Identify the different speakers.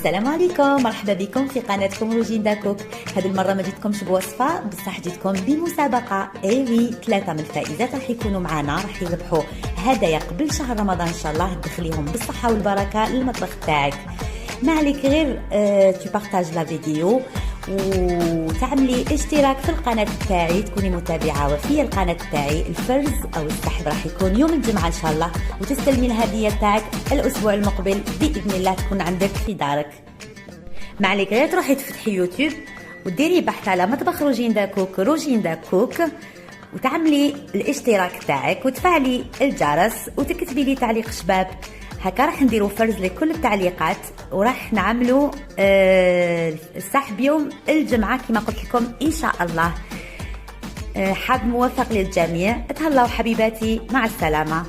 Speaker 1: السلام عليكم، مرحبا بكم في قناتكم روجيندا كوك. هذه المره ما جيتكمش بوصفه، بصح جيتكم بمسابقه. ايوي 3 من الفائزات راح يكونوا معنا، راح يربحوا هدايا قبل شهر رمضان ان شاء الله، تدخليهم بالصحه والبركه للمطبخ تاعك. ما عليك غير تبارطاج لا فيديو وتعملي اشتراك في القناه تاعي، تكوني متابعه وفيه القناه تاعي. الفرز او السحب راح يكون يوم الجمعه ان شاء الله، وتستلمي الهديه تاعك الاسبوع المقبل باذن الله، تكون عندك في دارك. ما عليك غير تروحي تفتحي يوتيوب وديري بحث على مطبخ روجيندا كوك، روجيندا كوك، وتعملي الاشتراك تاعك وتفعلي الجرس وتكتبي لي تعليق شباب. هكا راح نديروا فرز لكل التعليقات، وراح نعملوا السحب يوم الجمعة كما قلت لكم إن شاء الله. حظ موفق للجميع، تهلاو حبيباتي، مع السلامة.